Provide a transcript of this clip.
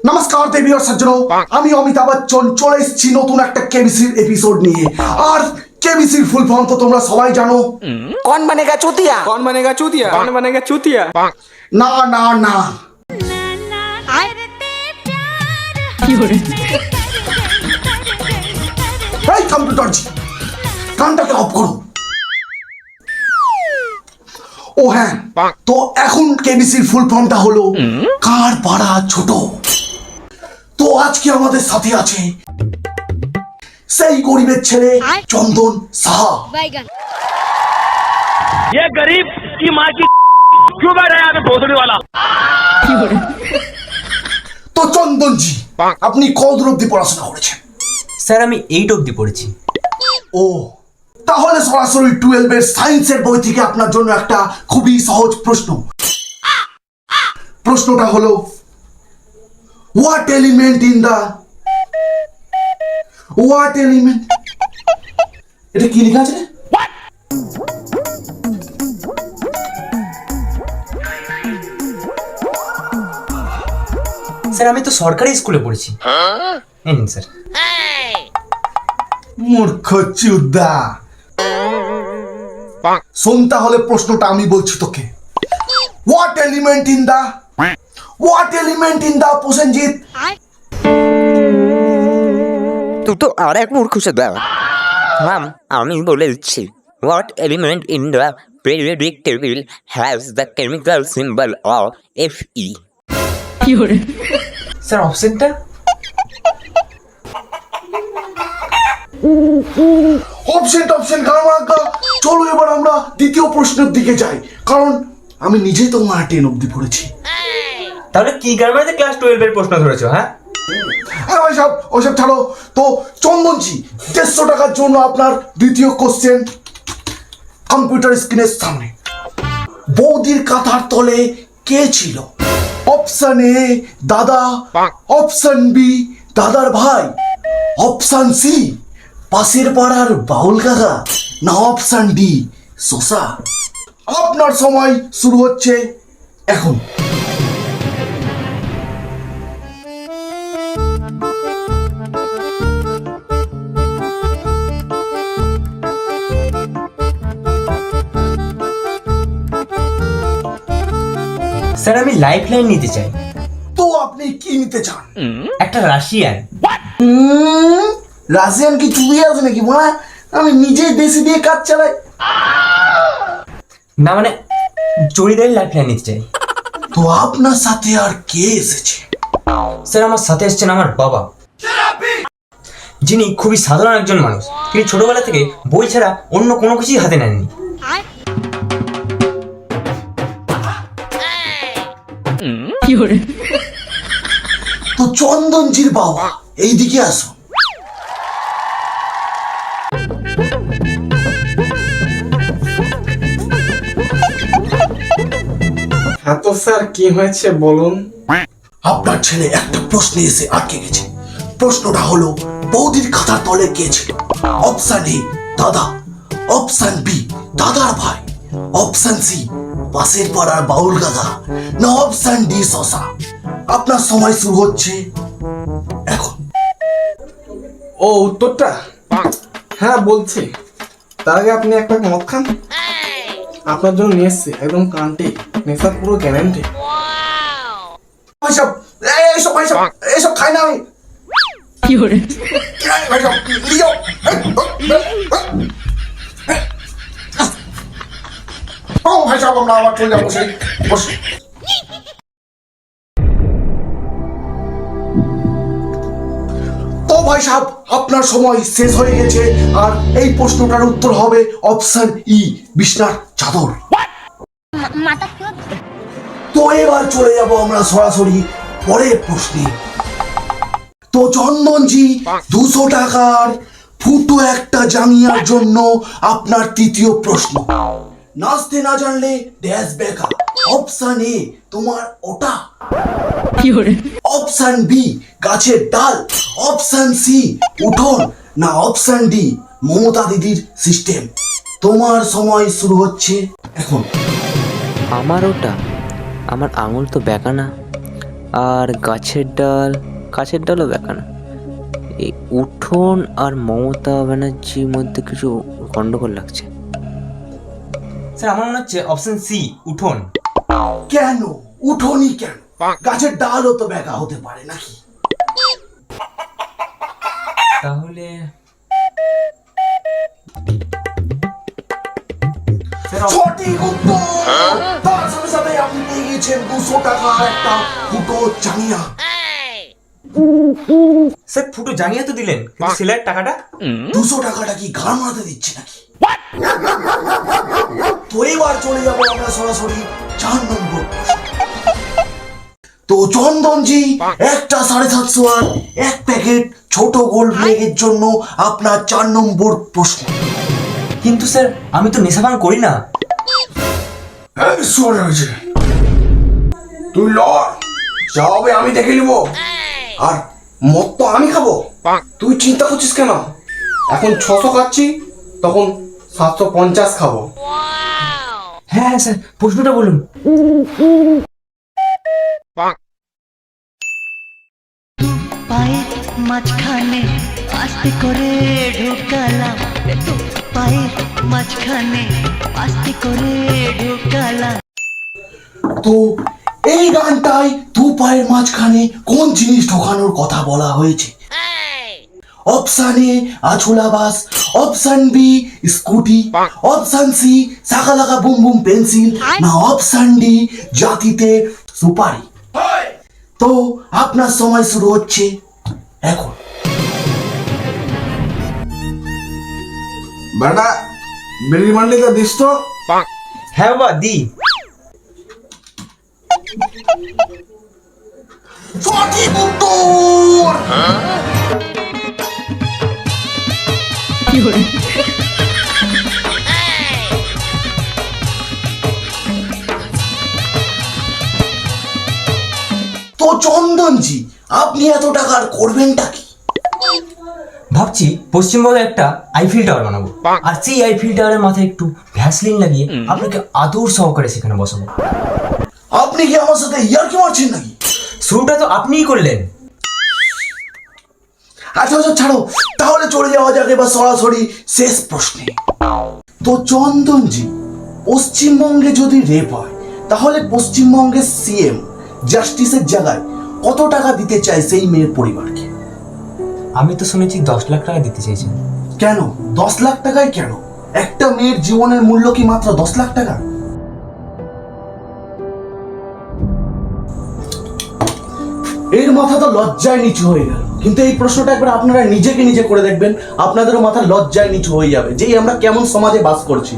নমস্কার দেবী और सज्जनों, আমি অমিতাভ বচ্চন চলে এসেছি নতুন একটা কেবিসির এপিসোড নিয়ে। আর কেবিসির ফুল ফর্ম তো তোমরা সবাই জানো। कौन बनेगा चूतिया? कौन बनेगा चूतिया? कौन बनेगा चूतिया? না না না, এই কম্পিউটারজি গানটাকে অফ করো। ও হ্যাঁ, তো এখন কেবিসির ফুল ফর্মটা হলো কার পাড়া ছোট। তো আজকে আমাদের সাথে আছে সেই গরিবের ছেলে চন্দন সাহা। ये गरीब की माँ की क्यों बैठा है यहाँ पे भोसड़ी वाला? তো চন্দনজি, আপনি কত দূর অব্দি পড়াশোনা করেছেন? স্যার আমি 8 অবধি পড়েছি। ও, তাহলে সরাসরি 12 এর সায়েন্সের বই থেকে আপনার জন্য একটা খুবই সহজ প্রশ্ন। প্রশ্নটা হলো, হোয়াট এলিমেন্ট এটা কি লেখা আছে? স্যার আমি তো সরকারি স্কুলে পড়েছি। এই নিন স্যার। মূর্খ চুদা। শোন তাহলে প্রশ্নটা আমি বলছি তোকে। What element in the Prosenjit? তুই তো আর এক মূর্খ দাদা। হ্যাঁ, আমি বলে দিচ্ছি, what element in the periodic table has the chemical symbol of Fe? Sir অপশনটা? অপশন গামাগা। চলো এবার আমরা দ্বিতীয় প্রশ্নের দিকে যাই, কারণ আমি নিজেই তো 10 অবধি পড়েছি। তাহলে কি গ্রামারে ক্লাস 12 এর প্রশ্ন ধরেছো? হ্যাঁ ওসব ছাড়ো তো। চন্দনজি, 150 টাকার জন্য আপনার দ্বিতীয় কোশ্চেন কম্পিউটার স্ক্রিনের সামনে। বৌদির কাঁথার তলে কে ছিল? অপশন এ দাদা, অপশন বি দাদার ভাই, অপশন সি পাশের পাড়ার বাউল কাকা, না অপশন ডি শশা। আপনার সময় শুরু হচ্ছে এখন। স্যার আমি লাইফ লাইন নিতে চাই। তো আপনি কি নিতে চান? একটা রাশিয়ান। রাশিয়ান কি চুরি আছে নাকি? মনে আমি নিজেই দেশে দিয়ে কাজ চালাই। না মানে জড়িদারি লাইফ লাইন নিতে চাই। তো আপনার সাথে আর কে এসেছে? স্যার আমার সাথে এসেছেন আমার বাবা, যিনি খুবই সাধারণ একজন মানুষ। তিনি ছোটবেলা থেকে বই ছাড়া অন্য কোনো কিছুই হাতে নেননি। তো চন্দনজির বাবা এইদিকে আসো। হ্যাঁ তো স্যার কি হয়েছে বলুন। আপনার ছেলে একটা প্রশ্নে এসে আটকে গেছে। প্রশ্নটা হলো, বৌদির খাতার তলে কে ছিল? অপশন এ দাদা, অপশন বি দাদার ভাই, অপশন সি পাশের পাড়ার বাউল কাকা, না অপশন ডি শশা। আপনার সময় শুরু হচ্ছে এখন। ও উত্তরটা? হ্যাঁ বলছি। তার আগে আপনি একটা মদ খান, আপনার জন্য নিয়ে এসছি একদম কান্টি, নেশার পুরো গ্যারান্টি। এইসব খাই না আমি। আমরা আবার চলে যাবো সেই বসে। তো ভাই সাহেব, আপনার সময় শেষ হয়ে গেছে। আর এই প্রশ্নটার উত্তর হবে অপশন ই বিছনার চাদর। তো এবার চলে যাব আমরা সরাসরি পরের প্রশ্নে। তো চন্দনজি, 200 টাকার ফুটো একটা জাঙ্গিয়ার জন্য আপনার তৃতীয় প্রশ্ন। নাচতে না জানলে ড্যাশ বেকা। অপশন এ তোমার ওটা, অপশন বি গাছের ডাল, অপশন সি উঠোন, না অপশন ডি মমতা দিদির সিস্টেম। তোমার সময় শুরু হচ্ছে এখন আমার ওটা, আমার আঙুল তো বেঁকা না, আর গাছের ডালও বেঁকা না। এই উঠোন আর মমতা ব্যানার্জির মধ্যে কিছু গন্ডগোল লাগছে। স্যার আমার মনে হচ্ছে অপশন সি, উঠোন। কেন উঠোনি কেন? গাছের ডালও তো বেঁকা হতে পারে নাকি? তাহলে সঠিক উত্তর। তার সাথে সাথে আপনি পেয়ে গিয়েছেন 200 টাকা একটা ফুটো জানিয়া। স্যার ফুটো জানিয়ে তো দিলেন, কিন্তু সেলাইয়ের টাকাটা? 200 টাকাটা কি ঘাড় মারাতে দিচ্ছে নাকি? তো এবার চলে যাবো আমরা সরাসরি 4 নম্বর প্রশ্ন। তো চন্দনজি, একটা 750 আর এক প্যাকেট ছোট গোল্ড প্লেগের জন্য আপনার 4 নম্বর প্রশ্ন। কিন্তু স্যার আমি তো নেশাভান করি না। তুই লড়, যা হবে আমি দেখে নিব। আর মদ তো আমি খাবো, তুই চিন্তা করছিস কেন? এখন 600 খাচ্ছি, তখন 750 খাবো। হ্যাঁ স্যার, প্রশ্নটা বলুন। পায়ের মাঝখানে আস্তে করে ঢুকালাম, তো পায়ের মাঝখানে আস্তে করে ঢুকালাম। তো এই গানটায় 2 পায়ের মাঝখানে কোন জিনিস ঢোকানোর কথা বলা হয়েছে? অপশন এ আছুলা bus, option B scooty, option C Shakalaka boom boom pencil, না অপশন ডি জাতিতে সুপারি। তো আপনার সময় শুরু হচ্ছে এখন। বেটা বেরি মান্ডিটা দিস তো। হ্যাঁ বাবা দি। সঠিক উত্তর। তো চন্দনজি, আপনি এত টাকার করবেনটা কি? ভাবছি পশ্চিমবঙ্গে একটা আইফিল টাওয়ার বানাবো, আর সেই আইফিল টাওয়ারের মাথায় একটু ভ্যাসলিন লাগিয়ে আপনাকে আদর সহকারে সেখানে বসাবো। আপনি কি আমার সাথে ইয়ার্কি মারছেন নাকি? শুরুটা তো আপনিই করলেন। আচ্ছা আচ্ছা ছাড়ো, তাহলে চলে যাওয়া যাক এবার সরাসরি শেষ প্রশ্নে। তো চন্দনজি, পশ্চিমবঙ্গে যদি রেপ হয় তাহলে পশ্চিমবঙ্গের সিএম জাস্টিসের জায়গায় কত টাকা দিতে চায় সেই মেয়ের পরিবারকে? আমি তো শুনেছি 10 লাখ টাকা দিতে চেয়েছেন। কেন 10 লাখ টাকায় কেন? একটা মেয়ের জীবনের মূল্য কি মাত্র 10 লাখ টাকা? এর মাথা তো লজ্জায় নিচু হয়ে গেল। কিন্তু এই প্রশ্নটা একবার আপনারা নিজেকে নিজে করে দেখবেন, আপনাদেরও মাথা লজ্জায় নিচু হয়ে যাবে যেই আমরা কেমন সমাজে বাস করছি।